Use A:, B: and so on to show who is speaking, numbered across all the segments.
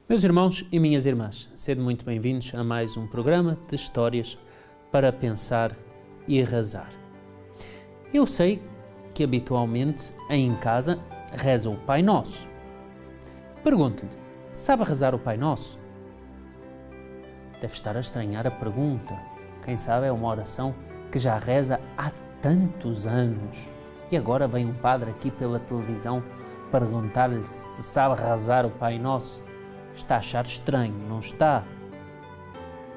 A: Meus irmãos e minhas irmãs, sejam muito bem-vindos a mais um programa de histórias para pensar e rezar. Eu sei que habitualmente em casa reza o Pai Nosso. Pergunto-lhe, sabe rezar o Pai Nosso? Deve estar a estranhar a pergunta. Quem sabe é uma oração que já reza há tantos anos. E agora vem um padre aqui pela televisão perguntar-lhe se sabe rezar o Pai Nosso. Está a achar estranho, não está?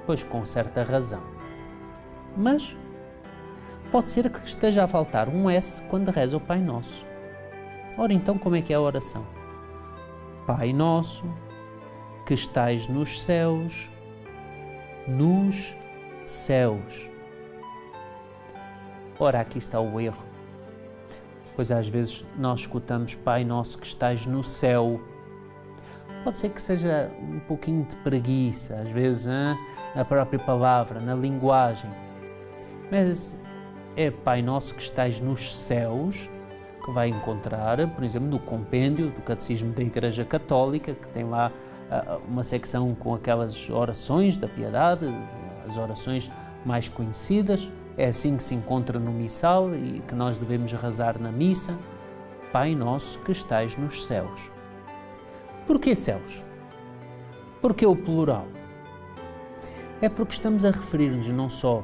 A: Pois com certa razão. Mas pode ser que esteja a faltar um S quando reza o Pai Nosso. Ora então, como é que é a oração? Pai Nosso, que estais nos céus, Ora, aqui está o erro. Pois às vezes nós escutamos Pai Nosso que estais no céu. Pode ser que seja um pouquinho de preguiça, às vezes, a própria palavra, na linguagem. Mas é Pai Nosso que estais nos céus, que vai encontrar, por exemplo, no compêndio do Catecismo da Igreja Católica, que tem lá uma secção com aquelas orações da piedade, as orações mais conhecidas. É assim que se encontra no missal e que nós devemos rezar na missa. Pai Nosso que estais nos céus. Porquê céus? Porquê o plural? É porque estamos a referir-nos não só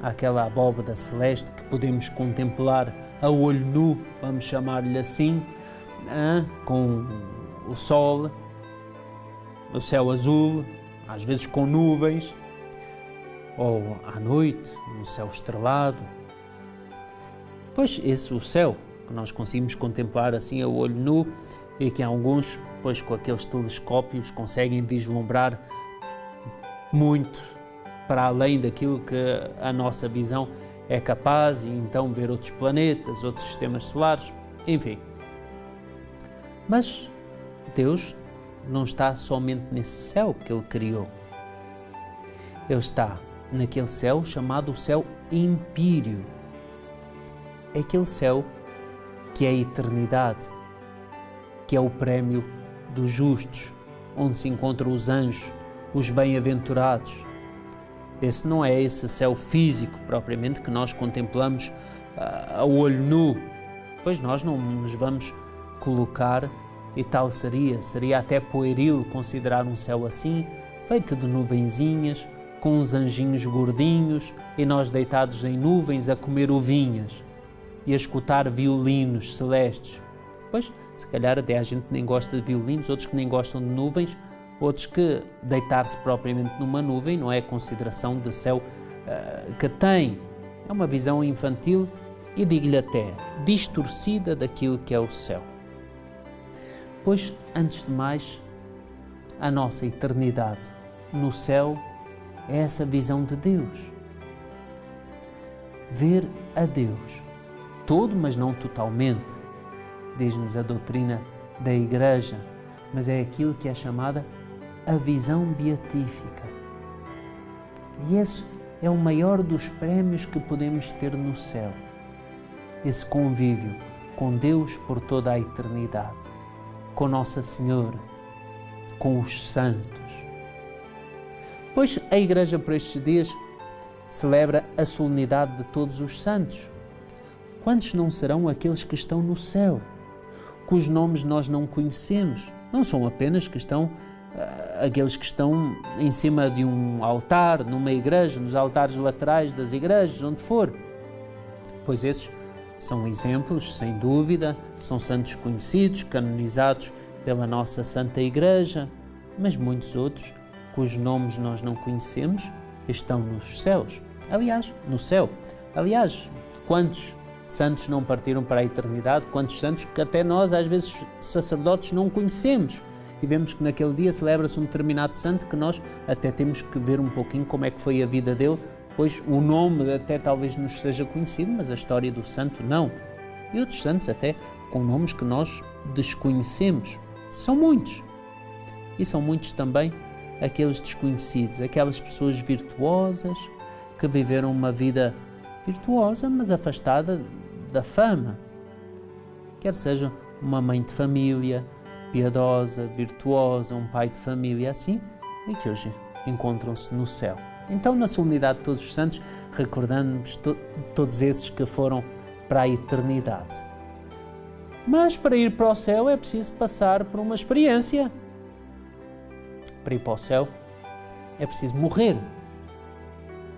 A: àquela abóbada celeste que podemos contemplar a olho nu, vamos chamar-lhe assim, com o sol, o céu azul, às vezes com nuvens, ou à noite, no céu estrelado. Pois esse, o céu, que nós conseguimos contemplar assim a olho nu e que alguns, pois com aqueles telescópios, conseguem vislumbrar muito para além daquilo que a nossa visão é capaz e então ver outros planetas, outros sistemas solares, enfim. Mas Deus não está somente nesse céu que Ele criou. Ele está naquele céu chamado o céu empíreo. É aquele céu que é a eternidade, que é o prémio dos justos, onde se encontram os anjos, os bem-aventurados. Esse não é esse céu físico propriamente que nós contemplamos a olho nu, pois nós não nos vamos colocar, e tal seria até pueril considerar um céu assim, feito de nuvenzinhas, com uns anjinhos gordinhos e nós deitados em nuvens a comer uvinhas e a escutar violinos celestes. Pois, se calhar até a gente nem gosta de violinos, outros que nem gostam de nuvens, outros que deitar-se propriamente numa nuvem não é a consideração de céu que tem. É uma visão infantil e digo-lhe até distorcida daquilo que é o céu. Pois, antes de mais, a nossa eternidade no céu é essa visão de Deus. Ver a Deus, todo, mas não totalmente, diz-nos a doutrina da Igreja, mas é aquilo que é chamada a visão beatífica. E esse é o maior dos prémios que podemos ter no céu, esse convívio com Deus por toda a eternidade, com Nossa Senhora, com os santos. Pois a Igreja por estes dias celebra a solenidade de todos os santos. Quantos não serão aqueles que estão no céu, cujos nomes nós não conhecemos? Não são apenas aqueles que estão em cima de um altar, numa igreja, nos altares laterais das igrejas, onde for. Pois esses são exemplos, sem dúvida, são santos conhecidos, canonizados pela nossa Santa Igreja, mas muitos outros, cujos nomes nós não conhecemos, estão nos céus. Aliás, no céu. Aliás, quantos santos não partiram para a eternidade, quantos santos que até nós, às vezes, sacerdotes, não conhecemos. E vemos que naquele dia celebra-se um determinado santo que nós até temos que ver um pouquinho como é que foi a vida dele, pois o nome até talvez nos seja conhecido, mas a história do santo não. E outros santos até com nomes que nós desconhecemos. São muitos. E são muitos também aqueles desconhecidos, aquelas pessoas virtuosas que viveram uma vida virtuosa, mas afastada da fama. Quer seja uma mãe de família, piedosa, virtuosa, um pai de família assim, e que hoje encontram-se no céu. Então, na solenidade de Todos os Santos, recordamos todos esses que foram para a eternidade. Mas para ir para o céu é preciso passar por uma experiência. Para ir para o céu é preciso morrer.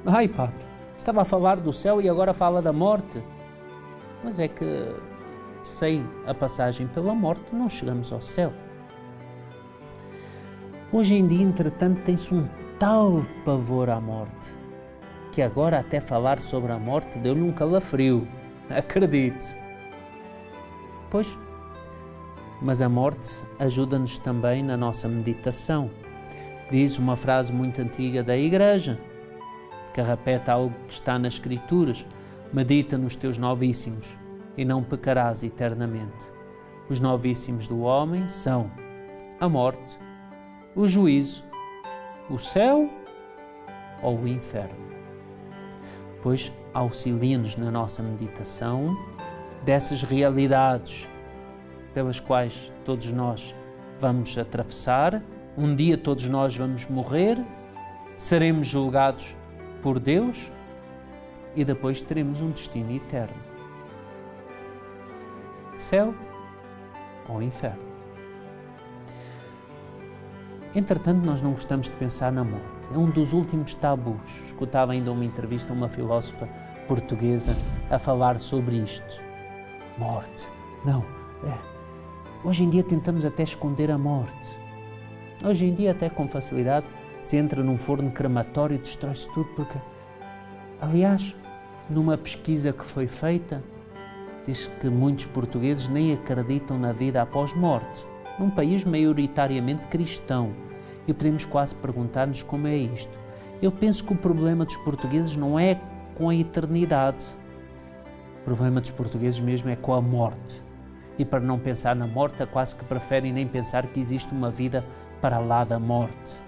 A: Ai, padre, estava a falar do céu e agora fala da morte. Mas é que sem a passagem pela morte não chegamos ao céu. Hoje em dia, entretanto, tem-se um tal pavor à morte que agora até falar sobre a morte deu-lhe um calafrio. Acredite. Pois, mas a morte ajuda-nos também na nossa meditação. Diz uma frase muito antiga da Igreja, que repete algo que está nas Escrituras: medita nos teus novíssimos e não pecarás eternamente. Os novíssimos do homem são a morte, o juízo, o céu ou o inferno. Pois auxilia-nos na nossa meditação dessas realidades pelas quais todos nós vamos atravessar. Um dia todos nós vamos morrer, seremos julgados por Deus e depois teremos um destino eterno. Céu ou inferno. Entretanto, nós não gostamos de pensar na morte. É um dos últimos tabus. Escutava ainda uma entrevista a uma filósofa portuguesa a falar sobre isto. Morte. Não. Hoje em dia tentamos até esconder a morte. Hoje em dia, até com facilidade, se entra num forno crematório e destrói-se tudo, porque, aliás, numa pesquisa que foi feita, diz que muitos portugueses nem acreditam na vida após morte, num país maioritariamente cristão, e podemos quase perguntar-nos como é isto. Eu penso que o problema dos portugueses não é com a eternidade, o problema dos portugueses mesmo é com a morte, e para não pensar na morte, é quase que preferem nem pensar que existe uma vida para lá da morte.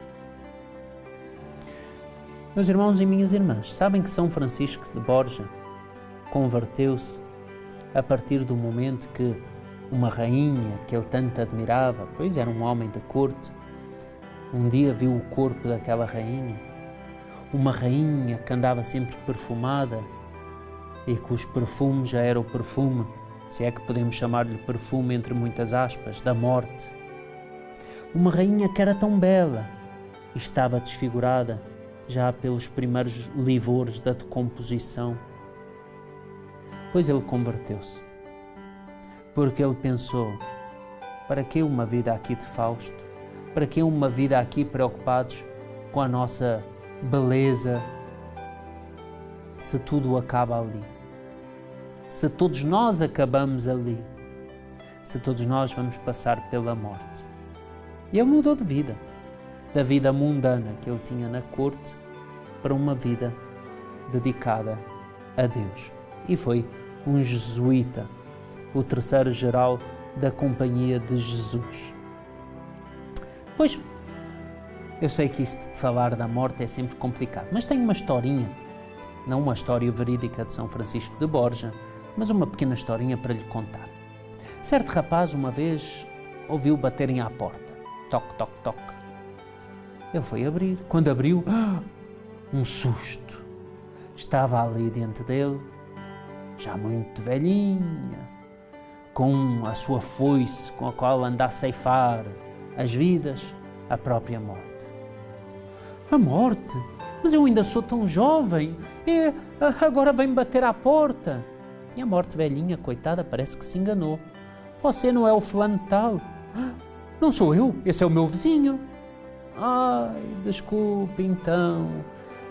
A: Meus irmãos e minhas irmãs, sabem que São Francisco de Borja converteu-se a partir do momento que uma rainha que ele tanto admirava, pois era um homem da corte, um dia viu o corpo daquela rainha, uma rainha que andava sempre perfumada e cujos perfumes já era o perfume, se é que podemos chamar-lhe perfume entre muitas aspas, da morte. Uma rainha que era tão bela e estava desfigurada já pelos primeiros livores da decomposição. Pois ele converteu-se, porque ele pensou: para que uma vida aqui de Fausto? Para que uma vida aqui preocupados com a nossa beleza, se tudo acaba ali? Se todos nós acabamos ali? Se todos nós vamos passar pela morte? E ele mudou de vida, da vida mundana que ele tinha na corte para uma vida dedicada a Deus. E foi um jesuíta, o terceiro geral da Companhia de Jesus. Pois, eu sei que isto de falar da morte é sempre complicado, mas tenho uma historinha, não uma história verídica de São Francisco de Borja, mas uma pequena historinha para lhe contar. Certo rapaz, uma vez, ouviu baterem à porta. Toque, toque, toque. Ele foi abrir. Quando abriu, um susto. Estava ali diante dele, já muito velhinha, com a sua foice com a qual anda a ceifar as vidas, a própria morte. A morte? Mas eu ainda sou tão jovem e agora vem bater à porta. E a morte velhinha, coitada, parece que se enganou. Você não é o fulano tal? Não sou eu, esse é o meu vizinho. Ai, desculpe então,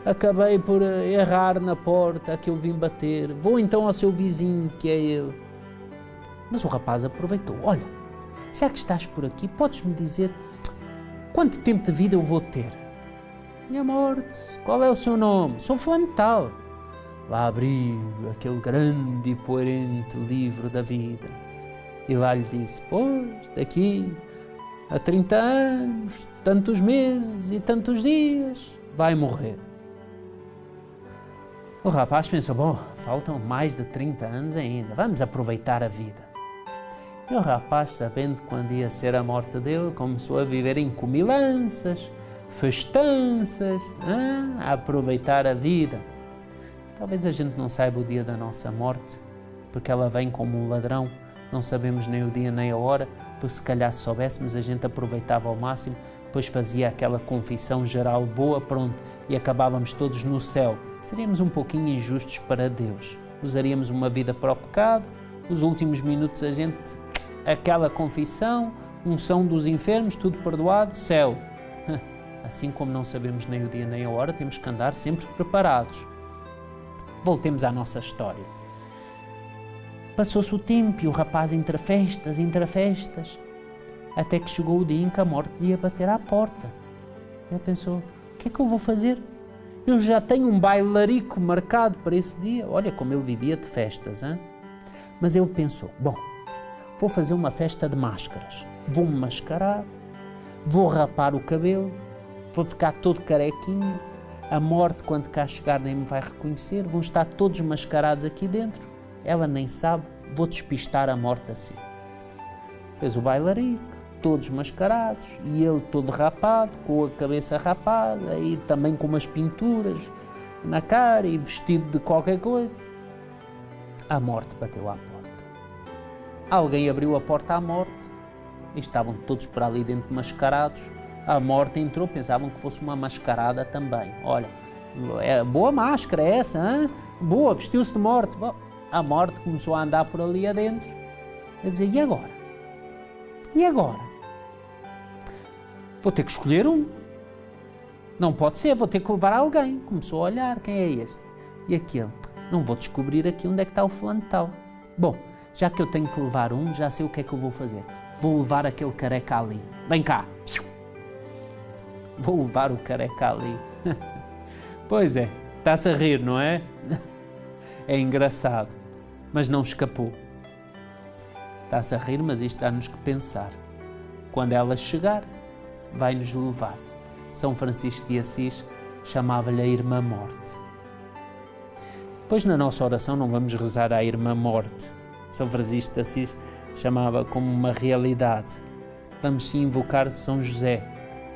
A: acabei por errar na porta a que eu vim bater. Vou então ao seu vizinho, que é ele. Mas o rapaz aproveitou. Olha, já que estás por aqui, podes-me dizer quanto tempo de vida eu vou ter? Minha morte, qual é o seu nome? Sou fulano tal. Lá abriu aquele grande e poerente livro da vida. E lá lhe disse: pois, daqui a 30 anos, tantos meses e tantos dias, vai morrer. O rapaz pensou: bom, faltam mais de 30 anos ainda, vamos aproveitar a vida. E o rapaz, sabendo quando ia ser a morte dele, começou a viver em comilanças, festanças, a aproveitar a vida. Talvez a gente não saiba o dia da nossa morte, porque ela vem como um ladrão, não sabemos nem o dia nem a hora, pois se calhar se soubéssemos a gente aproveitava ao máximo, depois fazia aquela confissão geral boa, pronto, e acabávamos todos no céu. Seríamos um pouquinho injustos para Deus. Usaríamos uma vida para o pecado, os últimos minutos a gente, aquela confissão, unção dos enfermos, tudo perdoado, céu. Assim como não sabemos nem o dia nem a hora, temos que andar sempre preparados. Voltemos à nossa história. Passou-se o tempo e o rapaz entre festas, até que chegou o dia em que a morte lhe ia bater à porta. Ele pensou, o que é que eu vou fazer? Eu já tenho um bailarico marcado para esse dia. Olha como ele vivia de festas, hein? Mas ele pensou, bom, vou fazer uma festa de máscaras. Vou-me mascarar, vou rapar o cabelo, vou ficar todo carequinho. A morte, quando cá chegar, nem me vai reconhecer. Vão estar todos mascarados aqui dentro. Ela nem sabe, vou despistar a morte assim. Fez o bailarico, todos mascarados, e ele todo rapado, com a cabeça rapada, e também com umas pinturas na cara e vestido de qualquer coisa. A morte bateu à porta. Alguém abriu a porta à morte, e estavam todos por ali dentro mascarados. A morte entrou, pensavam que fosse uma mascarada também. Olha, boa máscara essa, hein? Boa, vestiu-se de morte. Bom, a morte começou a andar por ali adentro, a dizer, e agora? E agora? Vou ter que escolher um. Não pode ser, vou ter que levar alguém. Começou a olhar, quem é este? E aquele. Não vou descobrir aqui onde é que está o fulano de tal. Bom, já que eu tenho que levar um, já sei o que é que eu vou fazer. Vou levar aquele careca ali. Vem cá. Vou levar o careca ali. Pois é, está-se a rir, não é? É engraçado, mas não escapou. Está-se a rir, mas isto dá-nos que pensar. Quando ela chegar, vai-nos levar. São Francisco de Assis chamava-lhe a Irmã Morte. Pois na nossa oração não vamos rezar à Irmã Morte. São Francisco de Assis chamava como uma realidade. Vamos sim invocar São José,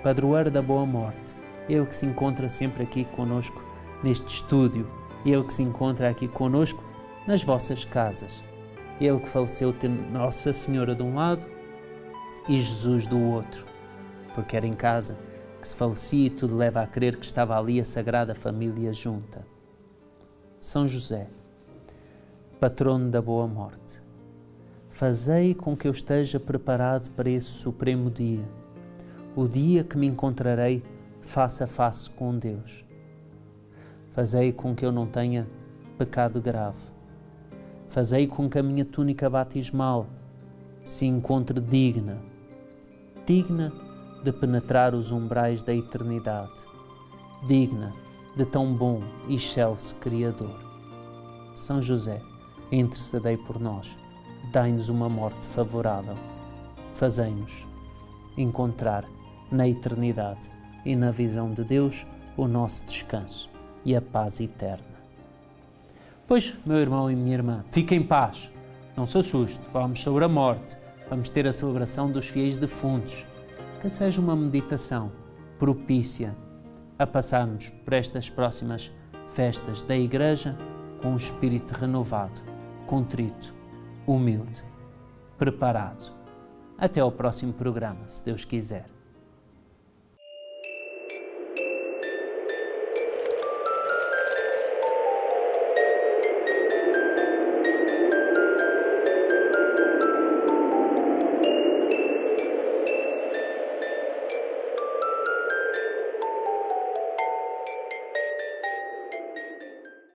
A: padroeiro da Boa Morte. Ele que se encontra sempre aqui conosco neste estúdio. Ele que se encontra aqui conosco nas vossas casas. Ele que faleceu tendo Nossa Senhora de um lado e Jesus do outro. Porque era em casa que se falecia e tudo leva a crer que estava ali a Sagrada Família junta. São José, patrono da Boa Morte, fazei com que eu esteja preparado para esse supremo dia, o dia que me encontrarei face a face com Deus. Fazei com que eu não tenha pecado grave. Fazei com que a minha túnica batismal se encontre digna de penetrar os umbrais da eternidade, digna de tão bom e excelso Criador. São José, intercedei por nós, dai-nos uma morte favorável, fazei-nos encontrar na eternidade e na visão de Deus o nosso descanso e a paz eterna. Pois, meu irmão e minha irmã, fiquem em paz, não se assuste, falamos sobre a morte, vamos ter a celebração dos fiéis defuntos, que seja uma meditação propícia a passarmos por estas próximas festas da Igreja com um espírito renovado, contrito, humilde, preparado. Até ao próximo programa, se Deus quiser.